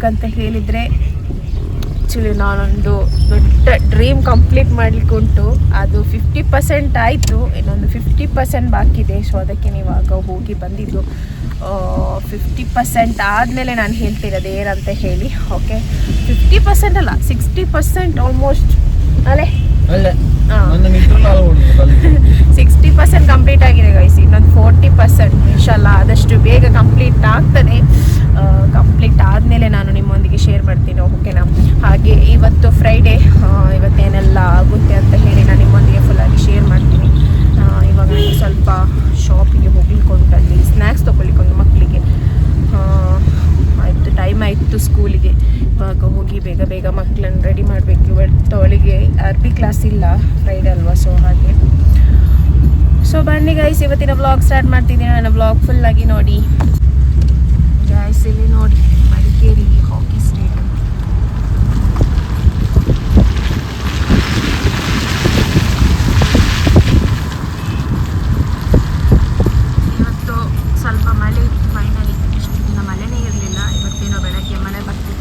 ಯಾಕಂತ ಹೇಳಿದರೆ ಆ್ಯಕ್ಚುಲಿ ನಾನೊಂದು ದೊಡ್ಡ ಡ್ರೀಮ್ ಕಂಪ್ಲೀಟ್ ಮಾಡಲಿಕ್ಕೆ ಉಂಟು. ಅದು 50% ಆಯಿತು, ಇನ್ನೊಂದು 50% ಬಾಕಿ ಇದೆ. ಸೊ ಅದಕ್ಕೆ ನೀವಾಗ ಹೋಗಿ ಬಂದಿದ್ದು. 50% ಆದಮೇಲೆ ನಾನು ಹೇಳ್ತಿರೋದು ಏನಂತ ಹೇಳಿ. ಓಕೆ, 50% ಅಲ್ಲ, 60% ಆಲ್ಮೋಸ್ಟ್ ಅಲ್ಲೇ 60% ಕಂಪ್ಲೀಟ್ ಆಗಿದೆ ಗೈಸ್. ಇನ್ನೊಂದು 40% ಇನ್ಶಾಲ್ಲ ಆದಷ್ಟು ಬೇಗ ಕಂಪ್ಲೀಟ್ ಆಗ್ತದೆ. ಕಂಪ್ಲೀಟ್ ಆದಮೇಲೆ ನಾನು ನಿಮ್ಮೊಂದಿಗೆ ಶೇರ್ ಮಾಡ್ತೀನಿ, ಓಕೆನಾ. ಹಾಗೆ ಇವತ್ತು ಫ್ರೈಡೇ, ಇವತ್ತೇನೆಲ್ಲ ಆಗುತ್ತೆ ಅಂತ ಹೇಳಿ ನಾನು ನಿಮ್ಮೊಂದಿಗೆ ಫುಲ್ಲಾಗಿ ಶೇರ್ ಮಾಡ್ತೀನಿ. ಇವಾಗ ನನಗೆ ಸ್ವಲ್ಪ ಶಾಪಿಗೆ ಹೋಗ್ಲಿಕ್ಕೆ ಉಂಟಲ್ಲಿ ಸ್ನ್ಯಾಕ್ಸ್ ತೊಗೊಳ್ಲಿಕ್ಕೆ ಒಂದು ಮಕ್ಕಳಿಗೆ. ಆಯಿತು, ಟೈಮ್ ಆಯಿತು ಸ್ಕೂಲಿಗೆ. ಇವಾಗ ಹೋಗಿ ಬೇಗ ಬೇಗ ಮಕ್ಕಳನ್ನು ರೆಡಿ ಮಾಡಬೇಕು. ಇವತ್ತು ಅವಳಿಗೆ ಅರ್ಬಿ ಕ್ಲಾಸ್ ಇಲ್ಲ, ಫ್ರೈಡೇ ಅಲ್ವಾ, ಸೊ ಹಾಗೆ. ಸೊ ಬನ್ನಿ ಗೈಸ್, ಇವತ್ತಿನ ವ್ಲಾಗ್ ಸ್ಟಾರ್ಟ್ ಮಾಡ್ತಿದ್ದೀನಿ. ನನ್ನ ವ್ಲಾಗ್ ಫುಲ್ಲಾಗಿ ನೋಡಿ ಗೈಸ್. ಇಲ್ಲಿ ನೋಡಿ ಮಡಿಕೇರಿ ಹಾಕಿ ಸ್ಟೇಡಿಯಂ. ಇವತ್ತು ಸ್ವಲ್ಪ ಮಳೆ ಇತ್ತು ಫೈನಲಿ. ಇಷ್ಟು ದಿನ ಮಳೆನೇ ಇರಲಿಲ್ಲ, ಇವತ್ತೇನೋ ಬೆಳಗ್ಗೆ ಮಳೆ ಬರ್ತಿತ್ತು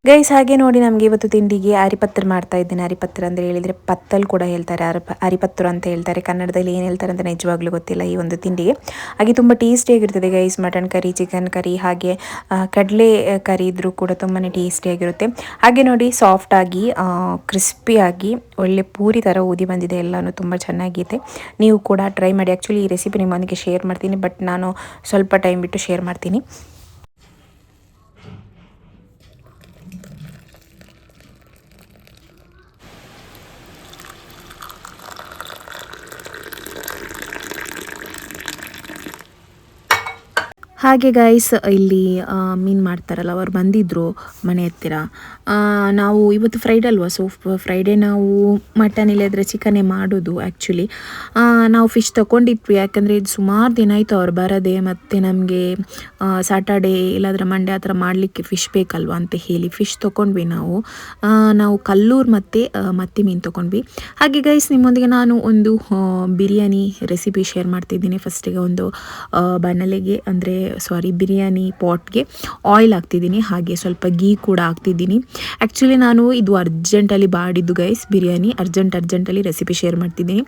ಗೈಸ್. ಹಾಗೆ ನೋಡಿ, ನಮಗೆ ಇವತ್ತು ತಿಂಡಿಗೆ ಅರಿಪತ್ರ ಮಾಡ್ತಾ ಇದ್ದೇನೆ. ಅರಿಪತ್ರ ಅಂದರೆ ಹೇಳಿದರೆ ಪತ್ತಲ್ ಕೂಡ ಹೇಳ್ತಾರೆ, ಅರಿಪತ್ರ ಅಂತ ಹೇಳ್ತಾರೆ. ಕನ್ನಡದಲ್ಲಿ ಏನು ಹೇಳ್ತಾರೆ ಅಂತ ನಿಜವಾಗ್ಲೂ ಗೊತ್ತಿಲ್ಲ ಈ ಒಂದು ತಿಂಡಿಗೆ. ಹಾಗೆ ತುಂಬ ಟೇಸ್ಟಿಯಾಗಿರ್ತದೆ guys. Mutton curry, chicken curry, ಹಾಗೆ ಕಡಲೆ ಕರಿ ಇದ್ರೂ ಕೂಡ ತುಂಬಾ ಟೇಸ್ಟಿಯಾಗಿರುತ್ತೆ. ಹಾಗೆ ನೋಡಿ, ಸಾಫ್ಟಾಗಿ ಕ್ರಿಸ್ಪಿಯಾಗಿ ಒಳ್ಳೆ ಪೂರಿ ಥರ ಊದಿ ಬಂದಿದೆ. ಎಲ್ಲನೂ ತುಂಬ ಚೆನ್ನಾಗಿದೆ. ನೀವು ಕೂಡ ಟ್ರೈ ಮಾಡಿ. ಆ್ಯಕ್ಚುಲಿ ಈ ರೆಸಿಪಿ ನಿಮ್ಮೊಂದಿಗೆ ಶೇರ್ ಮಾಡ್ತೀನಿ, ಬಟ್ ನಾನು ಸ್ವಲ್ಪ ಟೈಮ್ ಬಿಟ್ಟು ಶೇರ್ ಮಾಡ್ತೀನಿ. ಹಾಗೆ ಗೈಸ್, ಇಲ್ಲಿ ಮೀನು ಮಾಡ್ತಾರಲ್ಲ, ಅವರು ಬಂದಿದ್ದರು ಮನೆ ಹತ್ತಿರ. ನಾವು ಇವತ್ತು ಫ್ರೈಡೇ ಅಲ್ವಾ, ಸೊ ಫ್ರೈಡೇ ನಾವು ಮಟನ್ ಇಲ್ಲದ್ರೆ ಚಿಕನ್ನೇ ಮಾಡೋದು. ಆ್ಯಕ್ಚುಲಿ ನಾವು ಫಿಶ್ ತೊಗೊಂಡಿದ್ವಿ, ಯಾಕಂದರೆ ಇದು ಸುಮಾರು ದಿನ ಆಯಿತು ಅವ್ರು ಬರೋದೆ. ಮತ್ತು ನಮಗೆ ಸ್ಯಾಟರ್ಡೇ ಇಲ್ಲಾಂದ್ರೆ ಮಂಡೇ ಆ ಥರ ಮಾಡಲಿಕ್ಕೆ ಫಿಶ್ ಬೇಕಲ್ವ ಅಂತ ಹೇಳಿ ಫಿಶ್ ತೊಗೊಂಡ್ವಿ. ನಾವು ಕಲ್ಲೂರು ಮತ್ತು ಮತ್ತಿ ಮೀನು ತೊಗೊಂಡ್ವಿ. ಹಾಗೆ ಗೈಸ್, ನಿಮ್ಮೊಂದಿಗೆ ನಾನು ಒಂದು ಬಿರಿಯಾನಿ ರೆಸಿಪಿ ಶೇರ್ ಮಾಡ್ತಿದ್ದೀನಿ. ಫಸ್ಟಿಗೆ ಒಂದು ಬಾಣಲೆಗೆ ಬಿರಿಯಾನಿ ಪಾಟ್ಗೆ ಆಯಿಲ್ ಹಾಕ್ತಿದ್ದೀನಿ. ಹಾಗೆ ಸ್ವಲ್ಪ ಗೀ ಕೂಡ ಹಾಕ್ತಿದ್ದೀನಿ. ಆ್ಯಕ್ಚುಲಿ ನಾನು ಇದು ಅರ್ಜೆಂಟಲ್ಲಿ ಮಾಡಿದ್ದು ಗೈಸ್, ಬಿರಿಯಾನಿ ಅರ್ಜೆಂಟಲ್ಲಿ ರೆಸಿಪಿ ಶೇರ್ ಮಾಡ್ತಿದ್ದೀನಿ.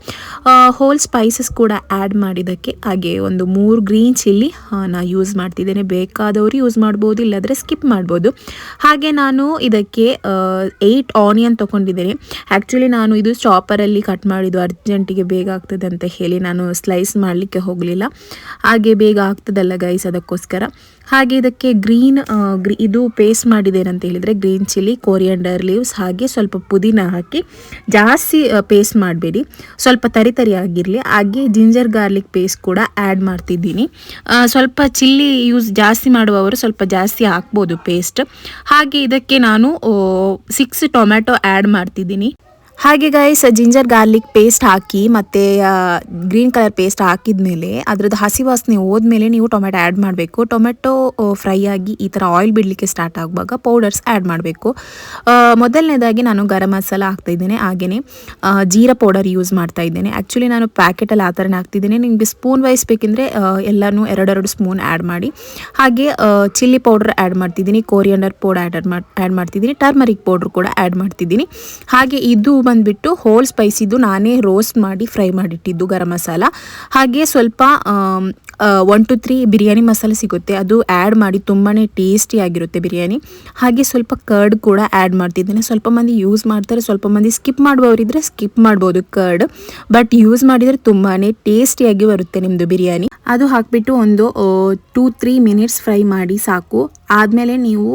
ಹೋಲ್ ಸ್ಪೈಸಸ್ ಕೂಡ ಆ್ಯಡ್ ಮಾಡಿದ್ದಕ್ಕೆ. ಹಾಗೆ ಒಂದು 3 ಗ್ರೀನ್ ಚಿಲ್ಲಿ ನಾನು ಯೂಸ್ ಮಾಡ್ತಿದ್ದೇನೆ. ಬೇಕಾದವರು ಯೂಸ್ ಮಾಡ್ಬೋದು, ಇಲ್ಲಾಂದರೆ ಸ್ಕಿಪ್ ಮಾಡ್ಬೋದು. ಹಾಗೆ ನಾನು ಇದಕ್ಕೆ 8 ಆನಿಯನ್ ತೊಗೊಂಡಿದ್ದೇನೆ. ಆ್ಯಕ್ಚುಲಿ ನಾನು ಇದು ಚಾಪರಲ್ಲಿ ಕಟ್ ಮಾಡಿದ್ದು, ಅರ್ಜೆಂಟಿಗೆ ಬೇಗ ಆಗ್ತದೆ ಅಂತ ಹೇಳಿ ನಾನು ಸ್ಲೈಸ್ ಮಾಡಲಿಕ್ಕೆ ಹೋಗಲಿಲ್ಲ. ಹಾಗೆ ಬೇಗ ಆಗ್ತದಲ್ಲ ಗೈಸ್, ಅದಕ್ಕೋಸ್ಕರ. ಹಾಗೆ ಇದಕ್ಕೆ ಇದು ಪೇಸ್ಟ್ ಮಾಡಿದ್ದೇನೆ ಅಂತ ಹೇಳಿದರೆ ಗ್ರೀನ್ ಚಿಲ್ಲಿ, ಕೊರಿಯಂಡರ್ ಲೀವ್ಸ್, ಹಾಗೆ ಸ್ವಲ್ಪ ಪುದೀನ ಹಾಕಿ. ಜಾಸ್ತಿ ಪೇಸ್ಟ್ ಮಾಡಬೇಡಿ, ಸ್ವಲ್ಪ ತರಿ ಆಗಿರಲಿ. ಹಾಗೆ ಜಿಂಜರ್ ಗಾರ್ಲಿಕ್ ಪೇಸ್ಟ್ ಕೂಡ ಆ್ಯಡ್ ಮಾಡ್ತಿದ್ದೀನಿ. ಸ್ವಲ್ಪ ಚಿಲ್ಲಿ ಯೂಸ್ ಜಾಸ್ತಿ ಮಾಡುವವರು ಸ್ವಲ್ಪ ಜಾಸ್ತಿ ಹಾಕ್ಬೋದು ಪೇಸ್ಟ್. ಹಾಗೆ ಇದಕ್ಕೆ ನಾನು 6 ಟೊಮ್ಯಾಟೊ ಆ್ಯಡ್ ಮಾಡ್ತಿದ್ದೀನಿ. ಹಾಗೆ ಗೈಸ್, ಜಿಂಜರ್ ಗಾರ್ಲಿಕ್ ಪೇಸ್ಟ್ ಹಾಕಿ ಮತ್ತು ಗ್ರೀನ್ ಕಲರ್ ಪೇಸ್ಟ್ ಹಾಕಿದ್ಮೇಲೆ ಅದರದ್ದು ಹಸಿ ವಾಸನೆ ಹೋದ್ಮೇಲೆ ನೀವು ಟೊಮೆಟೊ ಆ್ಯಡ್ ಮಾಡಬೇಕು. ಟೊಮೆಟೊ ಫ್ರೈ ಆಗಿ ಈ ಥರ ಆಯಿಲ್ ಬಿಡಲಿಕ್ಕೆ ಸ್ಟಾರ್ಟ್ ಆಗುವಾಗ ಪೌಡರ್ಸ್ ಆ್ಯಡ್ ಮಾಡಬೇಕು. ಮೊದಲನೇದಾಗಿ ನಾನು ಗರಂ ಮಸಾಲ ಹಾಕ್ತಾಯಿದ್ದೇನೆ. ಹಾಗೆಯೇ ಜೀರಾ ಪೌಡರ್ ಯೂಸ್ ಮಾಡ್ತಾ ಇದ್ದೇನೆ. ಆ್ಯಕ್ಚುಲಿ ನಾನು ಪ್ಯಾಕೆಟಲ್ಲಿ ಆ ಥರನೇ ಹಾಕ್ತಿದ್ದೇನೆ. ನಿಮಗೆ ಸ್ಪೂನ್ ವೈಸ್ ಬೇಕೆಂದರೆ ಎಲ್ಲನೂ 2 ಸ್ಪೂನ್ ಆ್ಯಡ್ ಮಾಡಿ. ಹಾಗೆ ಚಿಲ್ಲಿ ಪೌಡರ್ ಆ್ಯಡ್ ಮಾಡ್ತಿದ್ದೀನಿ, ಕೊರಿಯಂಡರ್ ಪೌಡರ್ ಆ್ಯಡ್ ಮಾಡ್ತಿದ್ದೀನಿ, ಟರ್ಮರಿಕ್ ಪೌಡ್ರ್ ಕೂಡ ಆ್ಯಡ್ ಮಾಡ್ತಿದ್ದೀನಿ. ಹಾಗೆ ಇದು ಬಂದುಬಿಟ್ಟು ಹೋಲ್ ಸ್ಪೈಸಿದು ನಾನೇ ರೋಸ್ಟ್ ಮಾಡಿ ಫ್ರೈ ಮಾಡಿಟ್ಟಿದ್ದು ಗರಂ ಮಸಾಲ. ಹಾಗೆ ಸ್ವಲ್ಪ 1 to 3 ಬಿರಿಯಾನಿ ಮಸಾಲೆ ಸಿಗುತ್ತೆ, ಅದು ಆ್ಯಡ್ ಮಾಡಿ. ತುಂಬಾ ಟೇಸ್ಟಿಯಾಗಿರುತ್ತೆ ಬಿರಿಯಾನಿ. ಹಾಗೆ ಸ್ವಲ್ಪ ಕರ್ಡ್ ಕೂಡ ಆ್ಯಡ್ ಮಾಡ್ತಿದ್ದೇನೆ. ಸ್ವಲ್ಪ ಮಂದಿ ಯೂಸ್ ಮಾಡ್ತಾರೆ, ಸ್ವಲ್ಪ ಮಂದಿ ಸ್ಕಿಪ್ ಮಾಡುವವರಿದ್ದರೆ ಸ್ಕಿಪ್ ಮಾಡ್ಬೋದು ಕರ್ಡ್. ಬಟ್ ಯೂಸ್ ಮಾಡಿದರೆ ತುಂಬಾ ಟೇಸ್ಟಿಯಾಗಿ ಬರುತ್ತೆ ನಿಮ್ಮದು ಬಿರಿಯಾನಿ. ಅದು ಹಾಕಿಬಿಟ್ಟು ಒಂದು 2-3 ಮಿನಿಟ್ಸ್ ಫ್ರೈ ಮಾಡಿ ಸಾಕು. ಆದಮೇಲೆ ನೀವು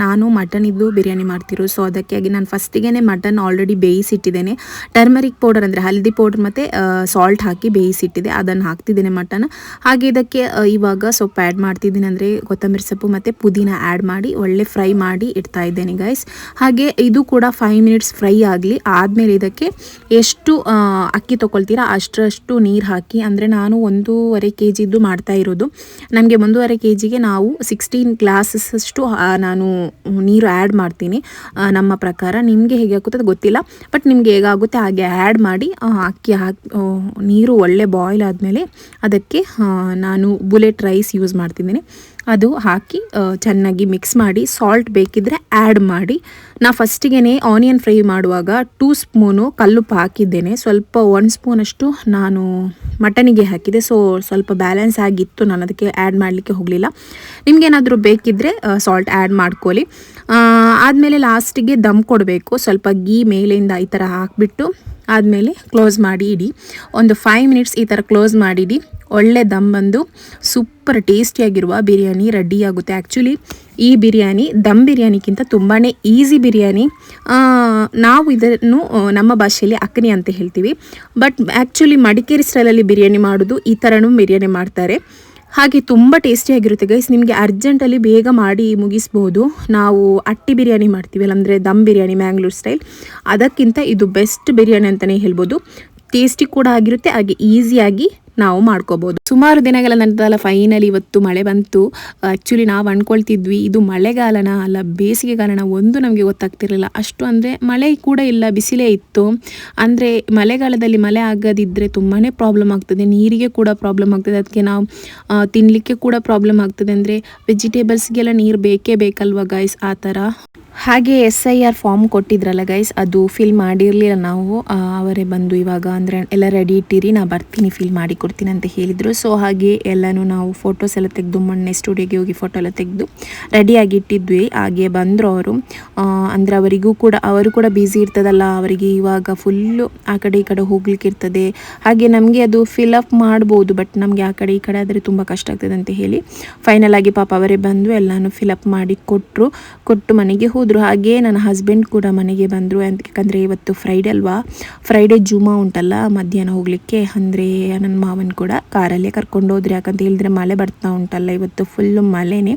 ನಾನು ಮಟನ್ ಇದ್ದು ಬಿರಿಯಾನಿ ಮಾಡ್ತಿರೋ, ಸೊ ಅದಕ್ಕಾಗಿ ನಾನು ಫಸ್ಟಿಗೆ ಮಟನ್ ಆಲ್ರೆಡಿ ಬೇಯಿಸಿಟ್ಟಿದ್ದೇನೆ. ಟರ್ಮರಿಕ್ ಪೌಡರ್ ಅಂದರೆ ಹಲ್ದಿ ಪೌಡರ್ ಮತ್ತು ಸಾಲ್ಟ್ ಹಾಕಿ ಬೇಯಿಸಿಟ್ಟಿದೆ, ಅದನ್ನು ಹಾಕ್ತಿದ್ದೇನೆ ಮಟನ್. ಹಾಗೆ ಇದಕ್ಕೆ ಇವಾಗ ಸೊಪ್ಪು ಆ್ಯಡ್ ಮಾಡ್ತಿದ್ದೀನಿ, ಅಂದರೆ ಕೊತ್ತಂಬರಿ ಸೊಪ್ಪು ಮತ್ತು ಪುದೀನ ಆ್ಯಡ್ ಮಾಡಿ ಒಳ್ಳೆ ಫ್ರೈ ಮಾಡಿ ಇಡ್ತಾ ಇದ್ದೇನೆ ಗೈಸ್. ಹಾಗೆ ಇದು ಕೂಡ 5 ಮಿನಿಟ್ಸ್ ಫ್ರೈ ಆಗಲಿ. ಆದಮೇಲೆ ಇದಕ್ಕೆ ಎಷ್ಟು ಅಕ್ಕಿ ತೊಗೊಳ್ತೀರಾ ಅಷ್ಟರಷ್ಟು ನೀರು ಹಾಕಿ. ಅಂದರೆ ನಾನು 1.5 kg ಮಾಡ್ತಾ ಇರೋದು. ನಮಗೆ 1.5 kgಗೆ ನಾವು 16 ಗ್ಲಾಸಸ್ಸಷ್ಟು ನಾನು ನೀರು ಆ್ಯಡ್ ಮಾಡ್ತೀನಿ. ನಮ್ಮ ಪ್ರಕಾರ ನಿಮಗೆ ಹೇಗೆ ಆಗುತ್ತೆ ಅದು ಗೊತ್ತಿಲ್ಲ, ಬಟ್ ನಿಮಗೆ ಹೇಗಾಗುತ್ತೆ ಹಾಗೆ ಆ್ಯಡ್ ಮಾಡಿ ಅಕ್ಕಿ ನೀರು ಒಳ್ಳೆ ಬಾಯ್ಲ್ ಆದಮೇಲೆ ಅದಕ್ಕೆ ನಾನು ಬುಲೆಟ್ ರೈಸ್ ಯೂಸ್ ಮಾಡ್ತಿದ್ದೀನಿ. ಅದು ಹಾಕಿ ಚೆನ್ನಾಗಿ ಮಿಕ್ಸ್ ಮಾಡಿ ಸಾಲ್ಟ್ ಬೇಕಿದ್ದರೆ ಆ್ಯಡ್ ಮಾಡಿ. ನಾ ಫಸ್ಟಿಗೆ ಆನಿಯನ್ ಫ್ರೈ ಮಾಡುವಾಗ 2 ಸ್ಪೂನು ಕಲ್ಲುಪ್ಪು ಹಾಕಿದ್ದೇನೆ. ಸ್ವಲ್ಪ 1 ಸ್ಪೂನಷ್ಟು ನಾನು ಮಟನಿಗೆ ಹಾಕಿದೆ. ಸೊ ಸ್ವಲ್ಪ ಬ್ಯಾಲೆನ್ಸ್ ಆಗಿತ್ತು, ನಾನು ಅದಕ್ಕೆ ಆ್ಯಡ್ ಮಾಡಲಿಕ್ಕೆ ಹೋಗಲಿಲ್ಲ. ನಿಮಗೇನಾದರೂ ಬೇಕಿದ್ದರೆ ಸಾಲ್ಟ್ ಆ್ಯಡ್ ಮಾಡ್ಕೊಳ್ಳಿ. ಆದಮೇಲೆ ಲಾಸ್ಟಿಗೆ ದಮ್ ಕೊಡಬೇಕು. ಸ್ವಲ್ಪ ಗೀ ಮೇಲಿಂದ ಈ ಥರ ಹಾಕಿಬಿಟ್ಟು ಆದಮೇಲೆ ಕ್ಲೋಸ್ ಮಾಡಿ ಇಡಿ. ಒಂದು 5 ಮಿನಿಟ್ಸ್ ಈ ಥರ ಕ್ಲೋಸ್ ಮಾಡಿಡಿ. ಒಳ್ಳೆ ದಮ್ ಬಂದು ಸೂಪರ್ ಟೇಸ್ಟಿಯಾಗಿರುವ ಬಿರಿಯಾನಿ ರೆಡಿ ಆಗುತ್ತೆ. ಆ್ಯಕ್ಚುಲಿ ಈ ಬಿರಿಯಾನಿ ದಮ್ ಬಿರಿಯಾನಿಗಿಂತ ತುಂಬಾ ಈಸಿ ಬಿರಿಯಾನಿ. ನಾವು ಇದನ್ನು ನಮ್ಮ ಭಾಷೆಯಲ್ಲಿ ಅಕ್ನಿ ಅಂತ ಹೇಳ್ತೀವಿ, ಬಟ್ ಆ್ಯಕ್ಚುಲಿ ಮಡಿಕೇರಿ ಸ್ಟೈಲಲ್ಲಿ ಬಿರಿಯಾನಿ ಮಾಡೋದು ಈ ಥರನೂ ಬಿರಿಯಾನಿ ಮಾಡ್ತಾರೆ. ಹಾಗೆ ತುಂಬ ಟೇಸ್ಟಿಯಾಗಿರುತ್ತೆ ಗೈಸ್. ನಿಮಗೆ ಅರ್ಜೆಂಟಲ್ಲಿ ಬೇಗ ಮಾಡಿ ಮುಗಿಸ್ಬೋದು. ನಾವು ಅಟ್ಟಿ ಬಿರಿಯಾನಿ ಮಾಡ್ತೀವಲ್ಲ, ಅಂದರೆ ದಮ್ ಬಿರಿಯಾನಿ ಮ್ಯಾಂಗ್ಳೂರ್ ಸ್ಟೈಲ್, ಅದಕ್ಕಿಂತ ಇದು ಬೆಸ್ಟ್ ಬಿರಿಯಾನಿ ಅಂತಲೇ ಹೇಳ್ಬೋದು. ಟೇಸ್ಟಿ ಕೂಡ ಆಗಿರುತ್ತೆ, ಹಾಗೆ ಈಸಿಯಾಗಿ ನಾವು ಮಾಡ್ಕೋಬೋದು. ಸುಮಾರು ದಿನಗಳ ನಂತರ ಫೈನಲಿ ಇವತ್ತು ಮಳೆ ಬಂತು. ಆ್ಯಕ್ಚುಲಿ ನಾವು ಅಂದ್ಕೊಳ್ತಿದ್ವಿ ಇದು ಮಳೆಗಾಲನ ಅಲ್ಲ ಬೇಸಿಗೆಗಾಲನ, ಒಂದು ನಮಗೆ ಗೊತ್ತಾಗ್ತಿರಲಿಲ್ಲ. ಅಷ್ಟು ಅಂದರೆ ಮಳೆ ಕೂಡ ಇಲ್ಲ, ಬಿಸಿಲೇ ಇತ್ತು. ಅಂದರೆ ಮಳೆಗಾಲದಲ್ಲಿ ಮಳೆ ಆಗದಿದ್ದರೆ ತುಂಬಾ ಪ್ರಾಬ್ಲಮ್ ಆಗ್ತದೆ, ನೀರಿಗೆ ಕೂಡ ಪ್ರಾಬ್ಲಮ್ ಆಗ್ತದೆ. ಅದಕ್ಕೆ ನಾವು ತಿನ್ನಲಿಕ್ಕೆ ಕೂಡ ಪ್ರಾಬ್ಲಮ್ ಆಗ್ತದೆ. ಅಂದರೆ ವೆಜಿಟೇಬಲ್ಸ್ಗೆಲ್ಲ ನೀರು ಬೇಕೇ ಬೇಕಲ್ವ ಗೈಸ್, ಆ ಥರ. ಹಾಗೆ SIR ಫಾರ್ಮ್ ಕೊಟ್ಟಿದ್ರಲ್ಲ ಗೈಸ್, ಅದು ಫಿಲ್ ಮಾಡಿರಲಿಲ್ಲ ನಾವು. ಅವರೇ ಬಂದು ಇವಾಗ ಅಂದರೆ ಎಲ್ಲ ರೆಡಿ ಇಟ್ಟಿರಿ, ನಾ ಬರ್ತೀನಿ ಫಿಲ್ ಮಾಡಿ ಕೊಡ್ತೀನಿ ಅಂತ ಹೇಳಿದರು. ಸೊ ಹಾಗೆ ಎಲ್ಲನೂ ನಾವು ಫೋಟೋಸ್ ಎಲ್ಲ ತೆಗೆದು ಮೊನ್ನೆ ಸ್ಟುಡಿಯೋಗೆ ಹೋಗಿ ಫೋಟೋ ಎಲ್ಲ ತೆಗೆದು ರೆಡಿಯಾಗಿ ಇಟ್ಟಿದ್ವಿ. ಹಾಗೆ ಬಂದರು ಅವರು. ಅಂದರೆ ಅವರು ಕೂಡ ಬ್ಯುಸಿ ಇರ್ತದಲ್ಲ, ಅವರಿಗೆ ಇವಾಗ ಫುಲ್ಲು ಆ ಕಡೆ ಈ ಕಡೆ ಹೋಗ್ಲಿಕ್ಕೆ ಇರ್ತದೆ. ಹಾಗೆ ನಮಗೆ ಅದು ಫಿಲ್ ಅಪ್ ಮಾಡ್ಬೋದು, ಬಟ್ ನಮಗೆ ಆ ಕಡೆ ಈ ಕಡೆ ಆದರೆ ತುಂಬ ಕಷ್ಟ ಆಗ್ತದೆ ಅಂತ ಹೇಳಿ ಫೈನಲ್ ಆಗಿ ಪಾಪ ಅವರೇ ಬಂದು ಎಲ್ಲನೂ ಫಿಲ್ ಅಪ್ ಮಾಡಿ ಕೊಟ್ಟು ಮನೆಗೆ ಹೋದರು. ಹಾಗೆ ನನ್ನ ಹಸ್ಬೆಂಡ್ ಕೂಡ ಮನೆಗೆ ಬಂದರು. ಯಾಕಂದರೆ ಇವತ್ತು ಫ್ರೈಡೇ ಅಲ್ವಾ, ಫ್ರೈಡೇ ಜುಮಾ ಉಂಟಲ್ಲ ಮಧ್ಯಾಹ್ನ ಹೋಗಲಿಕ್ಕೆ. ಅಂದರೆ ನನ್ನ ಮಾವನ ಕೂಡ ಕಾರಲ್ಲೇ ಕರ್ಕೊಂಡು ಹೋದ್ರು. ಯಾಕಂತ ಹೇಳಿದ್ರೆ ಮಳೆ ಬರ್ತಾ ಉಂಟಲ್ಲ, ಇವತ್ತು ಫುಲ್ಲು ಮಳೆನೇ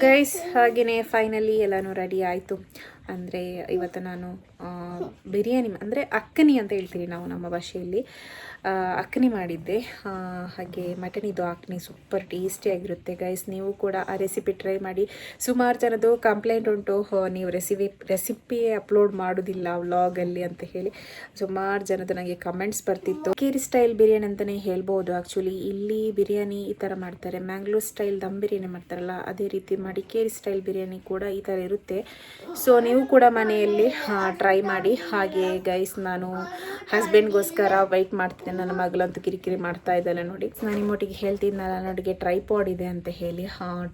ಗೈಸ್. ಹಾಗೆಯೇ ಫೈನಲಿ ಎಲ್ಲನೂ ರೆಡಿ ಆಯಿತು. ಅಂದರೆ ಇವತ್ತು ನಾನು ಬಿರಿಯಾನಿ ಅಂದರೆ ಅಕ್ಕನಿ ಅಂತ ಹೇಳ್ತೀವಿ ನಾವು ನಮ್ಮ ಭಾಷೆಯಲ್ಲಿ, ಅಕ್ಕನಿ ಮಾಡಿದ್ದೆ. ಹಾಗೆ ಮಟನಿದು ಅಕ್ಕನಿ ಸೂಪರ್ ಟೇಸ್ಟಿಯಾಗಿರುತ್ತೆ ಗೈಸ್. ನೀವು ಕೂಡ ಆ ರೆಸಿಪಿ ಟ್ರೈ ಮಾಡಿ. ಸುಮಾರು ಜನದ್ದು ಕಂಪ್ಲೇಂಟ್ ಉಂಟು, ನೀವು ರೆಸಿಪಿ ಅಪ್ಲೋಡ್ ಮಾಡೋದಿಲ್ಲ ವ್ಲಾಗಲ್ಲಿ ಅಂತ ಹೇಳಿ ಸುಮಾರು ಜನದ್ದು ನನಗೆ ಕಮೆಂಟ್ಸ್ ಬರ್ತಿತ್ತು. ಕೇರಿ ಸ್ಟೈಲ್ ಬಿರಿಯಾನಿ ಅಂತಲೇ ಹೇಳ್ಬೋದು. ಆ್ಯಕ್ಚುಲಿ ಇಲ್ಲಿ ಬಿರಿಯಾನಿ ಈ ಥರ ಮಾಡ್ತಾರೆ, ಮ್ಯಾಂಗ್ಳೂರ್ ಸ್ಟೈಲ್ ದಮ್ ಬಿರಿಯಾನಿ ಮಾಡ್ತಾರಲ್ಲ ಅದೇ ರೀತಿ ಮಡಿಕೇರಿ ಸ್ಟೈಲ್ ಬಿರಿಯಾನಿ ಕೂಡ ಈ ಥರ ಇರುತ್ತೆ. ಸೊ ನೀವು ಕೂಡ ಮನೆಯಲ್ಲಿ ಟ್ರೈ ಮಾಡಿ. ಹಾಗೆ ಗೈಸ್ ನಾನು ಹಸ್ಬೆಂಡ್ಗೋಸ್ಕರ ವೆಯ್ಟ್ ಮಾಡ್ತಿದ್ದೆ. ನನ್ನ ಮಗಳಂತೂ ಕಿರಿಕಿರಿ ಮಾಡ್ತಾ ಇದ್ದಾಳೆ ನೋಡಿ. ನಾನು ನಿಮ್ಮೊಟ್ಟಿಗೆ ಹೇಳ್ತಿದ್ನಲ್ಲ ನನಗೆ ಟ್ರೈಪಾಡ್ ಇದೆ ಅಂತ ಹೇಳಿ.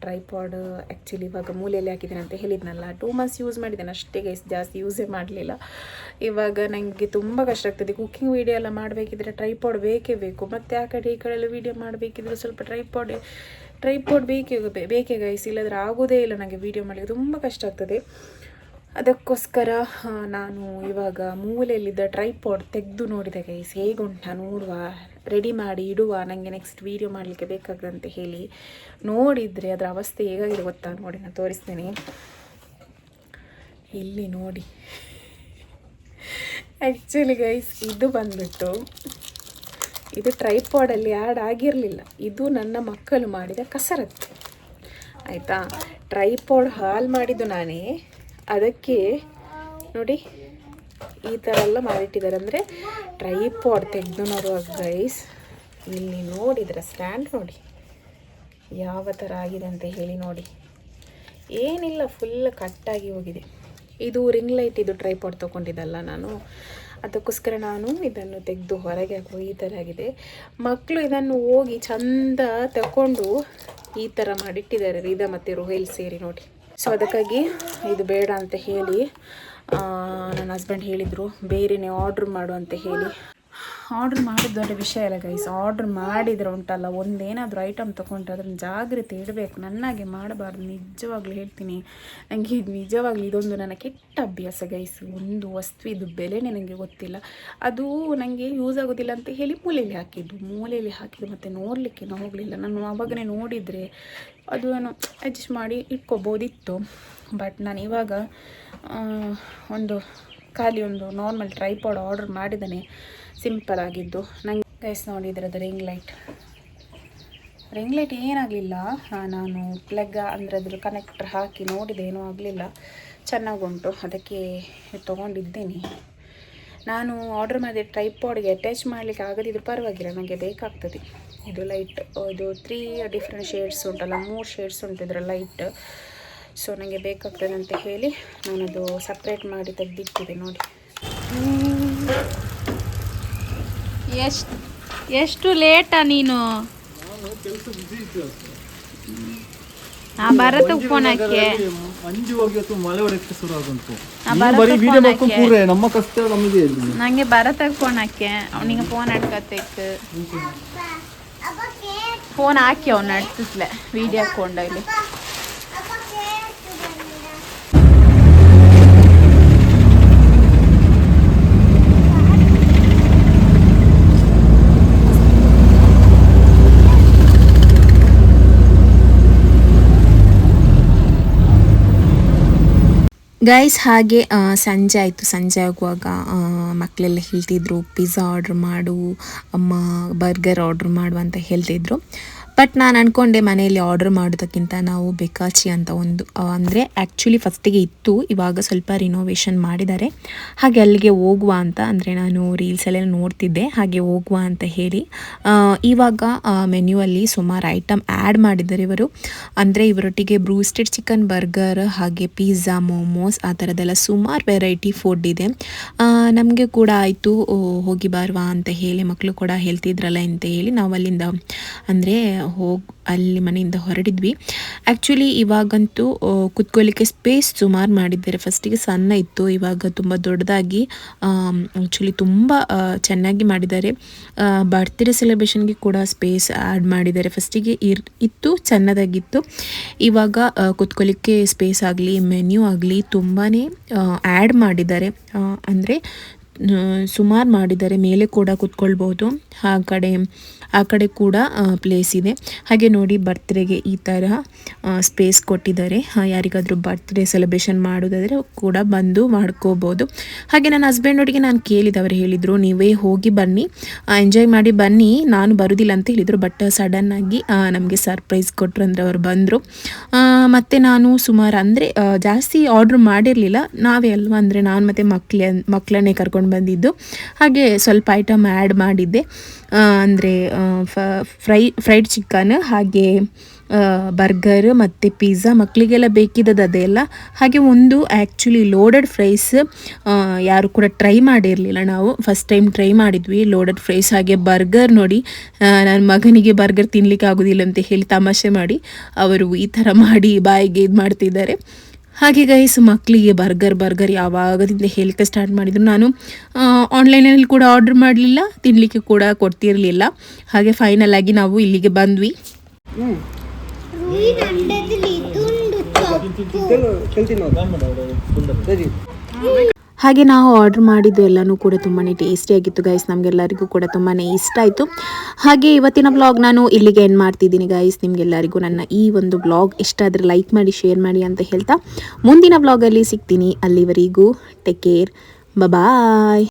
ಟ್ರೈಪಾಡ್ ಆ್ಯಕ್ಚುಲಿ ಇವಾಗ ಮೂಲೆಯಲ್ಲಿ ಹಾಕಿದ್ದೇನೆ ಅಂತ ಹೇಳಿದ್ನಲ್ಲ, 2 ಮಂತ್ಸ್ ಯೂಸ್ ಮಾಡಿದ್ದೇನೆ ಅಷ್ಟೇ ಗೈಸ್, ಜಾಸ್ತಿ ಯೂಸೇ ಮಾಡಲಿಲ್ಲ. ಇವಾಗ ನನಗೆ ತುಂಬ ಕಷ್ಟ ಆಗ್ತದೆ. ಕುಕ್ಕಿಂಗ್ ವೀಡಿಯೋ ಎಲ್ಲ ಮಾಡಬೇಕಿದ್ರೆ ಟ್ರೈಪಾಡ್ ಬೇಕೇ ಬೇಕು. ಮತ್ತು ಆ ಕಡೆ ಈ ಕಡೆ ಎಲ್ಲ ವೀಡಿಯೋ ಮಾಡಬೇಕಿದ್ರೆ ಸ್ವಲ್ಪ ಟ್ರೈಪಾಡ್ ಬೇಕೇ ಗೈಸ್, ಇಲ್ಲದ್ರೆ ಆಗೋದೇ ಇಲ್ಲ ನನಗೆ ವೀಡಿಯೋ ಮಾಡಲಿಕ್ಕೆ, ತುಂಬ ಕಷ್ಟ ಆಗ್ತದೆ. ಅದಕ್ಕೋಸ್ಕರ ನಾನು ಇವಾಗ ಮೂಲೆಯಲ್ಲಿದ್ದ ಟ್ರೈಪಾಡ್ ತೆಗೆದು ನೋಡಿದೆ ಗೈಸ್, ಹೇಗುಂಟ ನೋಡುವ, ರೆಡಿ ಮಾಡಿ ಇಡುವ, ನನಗೆ ನೆಕ್ಸ್ಟ್ ವೀಡಿಯೋ ಮಾಡಲಿಕ್ಕೆ ಬೇಕಾಗದಂತ ಹೇಳಿ ನೋಡಿದರೆ ಅದರ ಅವಸ್ಥೆ ಹೇಗಾಗಿದೆ ಗೊತ್ತಾ, ನೋಡಿ ನಾನು ತೋರಿಸ್ತೀನಿ. ಇಲ್ಲಿ ನೋಡಿ ಆ್ಯಕ್ಚುಲಿ ಗೈಸ್ ಇದು ಬಂದ್ಬಿಟ್ಟು ಇದು ಟ್ರೈಪಾಡಲ್ಲಿ ಆ್ಯಡ್ ಆಗಿರಲಿಲ್ಲ. ಇದು ನನ್ನ ಮಕ್ಕಳು ಮಾಡಿದ ಕಸರತ್ತು ಆಯಿತಾ. ಟ್ರೈಪಾಡ್ ಹಾಲ್ ಮಾಡಿದ್ದು ನಾನೇ, ಅದಕ್ಕೆ ನೋಡಿ ಈ ಥರ ಎಲ್ಲ ಮಾಡಿಟ್ಟಿದ್ದಾರೆ. ಅಂದರೆ ಟ್ರೈಪಾಡ್ ತೆಗೆದು ನೋಡುವಾಗ ಗೈಸ್ ಇಲ್ಲಿ ನೋಡಿದರೆ ಸ್ಟ್ಯಾಂಡ್ ನೋಡಿ ಯಾವ ಥರ ಆಗಿದೆ ಅಂತ ಹೇಳಿ ನೋಡಿ, ಏನಿಲ್ಲ ಫುಲ್ ಕಟ್ಟಾಗಿ ಹೋಗಿದೆ. ಇದು ರಿಂಗ್ ಲೈಟ್, ಇದು ಟ್ರೈಪಾಡ್ ತೊಗೊಂಡಿದ್ದಲ್ಲ ನಾನು, ಅದಕ್ಕೋಸ್ಕರ ನಾನು ಇದನ್ನು ತೆಗೆದು ಹೊರಗೆ ಹಾಕುವ ಈ ಥರ ಆಗಿದೆ. ಮಕ್ಕಳು ಇದನ್ನು ಹೋಗಿ ಚಂದ ತಗೊಂಡು ಈ ಥರ ಮಾಡಿಟ್ಟಿದ್ದಾರೆ, ರೀದಾ ಮತ್ತು ರೋಹಿಲ್ ಸೇರಿ ನೋಡಿ. ಸೊ ಅದಕ್ಕಾಗಿ ಇದು ಬೇಡ ಅಂತ ಹೇಳಿ ನನ್ನ ಹಸ್ಬೆಂಡ್ ಹೇಳಿದರು ಬೇರೆಯೇ ಆರ್ಡ್ರ್ ಮಾಡು ಅಂತ ಹೇಳಿ. ಆರ್ಡ್ರ್ ಮಾಡಿದ ದೊಡ್ಡ ವಿಷಯ ಇಲ್ಲ ಗೈಸ್, ಆರ್ಡ್ರ್ ಮಾಡಿದರೆ ಉಂಟಲ್ಲ ಒಂದೇನಾದರೂ ಐಟಮ್ ತೊಗೊಂಡ್ರೆ ಅದನ್ನು ಜಾಗ್ರತೆ ಇಡಬೇಕು. ನನ್ನಾಗೆ ಮಾಡಬಾರ್ದು, ನಿಜವಾಗ್ಲೂ ಹೇಳ್ತೀನಿ. ನನಗೆ ನಿಜವಾಗ್ಲೂ ಇದೊಂದು ನನ್ನ ಕೆಟ್ಟ ಅಭ್ಯಾಸ ಗೈಸ್. ಒಂದು ವಸ್ತು ಇದು ಬೆಲೆನೇ ನನಗೆ ಗೊತ್ತಿಲ್ಲ, ಅದು ನನಗೆ ಯೂಸ್ ಆಗೋದಿಲ್ಲ ಅಂತ ಹೇಳಿ ಮೂಲೆಯಲ್ಲಿ ಹಾಕಿದ್ದು ಮತ್ತು ನೋಡಲಿಕ್ಕೆ ನಾವು ಹೋಗಲಿಲ್ಲ. ನಾನು ಆವಾಗಲೇ ನೋಡಿದರೆ ಅದು ಏನು ಅಡ್ಜಸ್ಟ್ ಮಾಡಿ ಇಟ್ಕೋಬೋದಿತ್ತು. ಬಟ್ ನಾನು ಇವಾಗ ಒಂದು ನಾರ್ಮಲ್ ಟ್ರೈಪಾಡ್ ಆರ್ಡರ್ ಮಾಡಿದ್ದಾನೆ, ಸಿಂಪಲ್ ಆಗಿದ್ದು. ನಂಗೆ ಗೈಸ್ ನೋಡಿ ಇದರದ್ದು ರಿಂಗ್ ಲೈಟ್ ರಿಂಗ್ ಲೈಟ್ ಏನಾಗಲಿಲ್ಲ. ನಾನು ಪ್ಲಗ್ ಅಂದರೆ ಅದ್ರ ಕನೆಕ್ಟರ್ ಹಾಕಿ ನೋಡಿದೆ, ಏನೂ ಆಗಲಿಲ್ಲ, ಚೆನ್ನಾಗುಂಟು, ಅದಕ್ಕೆ ತೊಗೊಂಡಿದ್ದೇನೆ. ನಾನು ಆರ್ಡ್ರ್ ಮಾಡಿದೆ ಟ್ರೈಪಾಡ್ಗೆ ಅಟ್ಯಾಚ್ ಮಾಡಲಿಕ್ಕೆ ಆಗದಿದ್ರು ಪರವಾಗಿಲ್ಲ, ನನಗೆ ಬೇಕಾಗ್ತದೆ ಇದು ಲೈಟ್. ಇದು 3 ಡಿಫ್ರೆಂಟ್ ಶೇಡ್ಸ್ ಉಂಟಲ್ಲ, 3 ಶೇಡ್ಸ್ ಉಂಟು ಇದರ ಲೈಟ್. ಸೊ ನನಗೆ ಬೇಕಾಗ್ತದೆ ಅಂತ ಹೇಳಿ ನಾನದು ಸಪ್ರೇಟ್ ಮಾಡಿ ತೆಗೆದಿಟ್ಟಿದೆ ನೋಡಿ. ಎಷ್ಟು ಲೇಟಾ ನೀನು? ಭರತ ಫೋನ್ ಹಾಕಿ ನಂಗೆ ಭರತ ಫೋನ್ ಹಾಕಿ ಅವನಿಗೆ ಫೋನ್ ಅಡ್ಕತ್ತೈತೆ. ಫೋನ್ ಹಾಕಿ ಅವ್ನು ನಡ್ತಿಸ್ಲೆ ವಿಡಿಯೋ ಹಾಕೊಂಡಲ್ಲಿ. ಗೈಸ್ ಹಾಗೆ ಸಂಜೆ ಆಯಿತು. ಸಂಜೆ ಆಗುವಾಗ ಮಕ್ಕಳೆಲ್ಲ ಹೇಳ್ತಿದ್ರು ಪಿಜ್ಜಾ ಆರ್ಡ್ರ್ ಮಾಡು ಅಮ್ಮ, ಬರ್ಗರ್ ಆರ್ಡ್ರ್ ಮಾಡು ಅಂತ ಹೇಳ್ತಿದ್ರು. ಬಟ್ ನಾನು ಅಂದ್ಕೊಂಡೆ ಮನೆಯಲ್ಲಿ ಆರ್ಡ್ರ್ ಮಾಡೋದಕ್ಕಿಂತ ನಾವು ಬೆಕಾಚಿ ಅಂತ ಒಂದು ಅಂದರೆ ಆ್ಯಕ್ಚುಲಿ ಫಸ್ಟಿಗೆ ಇತ್ತು, ಇವಾಗ ಸ್ವಲ್ಪ ರಿನೋವೇಷನ್ ಮಾಡಿದ್ದಾರೆ. ಹಾಗೆ ಅಲ್ಲಿಗೆ ಹೋಗುವ ಅಂತ ಅಂದರೆ ನಾನು ರೀಲ್ಸಲ್ಲೆಲ್ಲ ನೋಡ್ತಿದ್ದೆ, ಹಾಗೆ ಹೋಗುವ ಅಂತ ಹೇಳಿ ಇವಾಗ ಮೆನ್ಯೂವಲ್ಲಿ ಸುಮಾರು ಐಟಮ್ ಆ್ಯಡ್ ಮಾಡಿದ್ದಾರೆ ಇವರು. ಅಂದರೆ ಇವರೊಟ್ಟಿಗೆ ಬ್ರೂಸ್ಟೆಡ್ ಚಿಕನ್, ಬರ್ಗರ್, ಹಾಗೆ ಪಿಜ್ಜಾ, ಮೋಮೋಸ್ ಆ ಥರದ್ದೆಲ್ಲ ಸುಮಾರು ವೆರೈಟಿ ಫುಡ್ ಇದೆ. ನಮಗೆ ಕೂಡ ಆಯಿತು ಹೋಗಿ ಬರುವ ಅಂತ ಹೇಳಿ, ಮಕ್ಕಳು ಕೂಡ ಹೇಳ್ತಿದ್ರಲ್ಲ ಅಂತ ಹೇಳಿ ನಾವು ಅಲ್ಲಿಂದ ಅಂದರೆ ಅಲ್ಲಿ ಮನೆಯಿಂದ ಹೊರಡಿದ್ವಿ. ಆ್ಯಕ್ಚುಲಿ ಇವಾಗಂತೂ ಕುತ್ಕೊಳ್ಳಿಕ್ಕೆ ಸ್ಪೇಸ್ ಸುಮಾರು ಮಾಡಿದ್ದಾರೆ. ಫಸ್ಟಿಗೆ ಸಣ್ಣ ಇತ್ತು, ಇವಾಗ ತುಂಬ ದೊಡ್ಡದಾಗಿ ಆ್ಯಕ್ಚುಲಿ ತುಂಬ ಚೆನ್ನಾಗಿ ಮಾಡಿದ್ದಾರೆ. ಬರ್ತ್ಡೇ ಸೆಲೆಬ್ರೇಷನ್ಗೆ ಕೂಡ ಸ್ಪೇಸ್ ಆ್ಯಡ್ ಮಾಡಿದ್ದಾರೆ. ಫಸ್ಟಿಗೆ ಇತ್ತು, ಚೆನ್ನದಾಗಿತ್ತು, ಇವಾಗ ಕುತ್ಕೊಳ್ಳಿಕ್ಕೆ ಸ್ಪೇಸ್ ಆಗಲಿ ಮೆನ್ಯೂ ಆಗಲಿ ತುಂಬಾ ಆ್ಯಡ್ ಮಾಡಿದ್ದಾರೆ. ಅಂದರೆ ಸುಮಾರು ಮಾಡಿದ್ದಾರೆ. ಮೇಲೆ ಕೂಡ ಕುತ್ಕೊಳ್ಬೋದು, ಆ ಕಡೆ ಕೂಡ ಪ್ಲೇಸ್ ಇದೆ. ಹಾಗೆ ನೋಡಿ ಬರ್ತ್ಡೇಗೆ ಈ ಥರ ಸ್ಪೇಸ್ ಕೊಟ್ಟಿದ್ದಾರೆ. ಯಾರಿಗಾದರೂ ಬರ್ತ್ಡೇ ಸೆಲೆಬ್ರೇಷನ್ ಮಾಡೋದಾದರೆ ಕೂಡ ಬಂದು ಮಾಡ್ಕೋಬೋದು. ಹಾಗೆ ನನ್ನ ಹಸ್ಬೆಂಡೊಟ್ಟಿಗೆ ನಾನು ಕೇಳಿದೆ, ಅವರು ಹೇಳಿದರು ನೀವೇ ಹೋಗಿ ಬನ್ನಿ, ಎಂಜಾಯ್ ಮಾಡಿ ಬನ್ನಿ, ನಾನು ಬರೋದಿಲ್ಲ ಅಂತ ಹೇಳಿದರು. ಬಟ್ ಸಡನ್ನಾಗಿ ನಮಗೆ ಸರ್ಪ್ರೈಸ್ ಕೊಟ್ಟರು, ಅಂದರೆ ಅವರು ಬಂದರು. ಮತ್ತು ನಾನು ಸುಮಾರು ಅಂದರೆ ಜಾಸ್ತಿ ಆರ್ಡ್ರ್ ಮಾಡಿರಲಿಲ್ಲ, ನಾವೇ ಅಲ್ವಾ, ಅಂದರೆ ನಾನು ಮತ್ತು ಮಕ್ಕಳನ್ನೇ ಕರ್ಕೊಂಡು ಬಂದಿದ್ದು. ಹಾಗೆ ಸ್ವಲ್ಪ ಐಟಮ್ ಆ್ಯಡ್ ಮಾಡಿದ್ದೆ, ಅಂದರೆ ಫ್ರೈಡ್ ಚಿಕನ್, ಹಾಗೆ ಬರ್ಗರ್ ಮತ್ತು ಪಿಜ್ಜಾ, ಮಕ್ಕಳಿಗೆಲ್ಲ ಬೇಕಿದ್ದದ್ದು ಅದೆಲ್ಲ. ಹಾಗೆ ಒಂದು ಆ್ಯಕ್ಚುಲಿ ಲೋಡೆಡ್ ಫ್ರೈಸ್ ಯಾರು ಕೂಡ ಟ್ರೈ ಮಾಡಿರಲಿಲ್ಲ, ನಾವು ಫಸ್ಟ್ ಟೈಮ್ ಟ್ರೈ ಮಾಡಿದ್ವಿ ಲೋಡೆಡ್ ಫ್ರೈಸ್. ಹಾಗೆ ಬರ್ಗರ್ ನೋಡಿ, ನನ್ನ ಮಗನಿಗೆ ಬರ್ಗರ್ ತಿನ್ನಲಿಕ್ಕೆ ಆಗೋದಿಲ್ಲ ಅಂತ ಹೇಳಿ ತಮಾಷೆ ಮಾಡಿ ಅವರು ಈ ಥರ ಮಾಡಿ ಬಾಯಿಗೆ ಇದು ಮಾಡ್ತಿದ್ದಾರೆ. ಹಾಗೆ ಗೈಸ್ ಮಕ್ಕಳಿಗೆ ಬರ್ಗರ್ ಯಾವಾಗದಿಂದ ಹೇಳಿಕೆ ಸ್ಟಾರ್ಟ್ ಮಾಡಿದ್ರು. ನಾನು ಆನ್ಲೈನಲ್ಲಿ ಕೂಡ ಆರ್ಡ್ರ್ ಮಾಡಲಿಲ್ಲ, ತಿನ್ನಲಿಕ್ಕೆ ಕೂಡ ಕೊಡ್ತಿರಲಿಲ್ಲ. ಹಾಗೆ ಫೈನಲ್ ಆಗಿ ನಾವು ಇಲ್ಲಿಗೆ ಬಂದ್ವಿ. ಹಾಗೆ ನಾವು ಆರ್ಡ್ರ್ ಮಾಡಿದ್ದು ಎಲ್ಲನೂ ಕೂಡ ತುಂಬಾ ಟೇಸ್ಟಿಯಾಗಿತ್ತು ಗೈಸ್, ನಮಗೆಲ್ಲರಿಗೂ ಕೂಡ ತುಂಬಾ ಇಷ್ಟ ಆಯಿತು. ಹಾಗೆ ಇವತ್ತಿನ ವ್ಲಾಗ್ ನಾನು ಇಲ್ಲಿಗೆ ಎಂಡ್ ಮಾಡ್ತಿದ್ದೀನಿ ಗೈಸ್. ನಿಮಗೆಲ್ಲರಿಗೂ ನನ್ನ ಈ ಒಂದು ವ್ಲಾಗ್ ಇಷ್ಟ ಆದರೆ ಲೈಕ್ ಮಾಡಿ, ಶೇರ್ ಮಾಡಿ ಅಂತ ಹೇಳ್ತಾ ಮುಂದಿನ ವ್ಲಾಗಲ್ಲಿ ಸಿಗ್ತೀನಿ. ಅಲ್ಲಿವರೆಗೂ ಟೇಕ್ ಕೇರ್, ಬಾಯ್.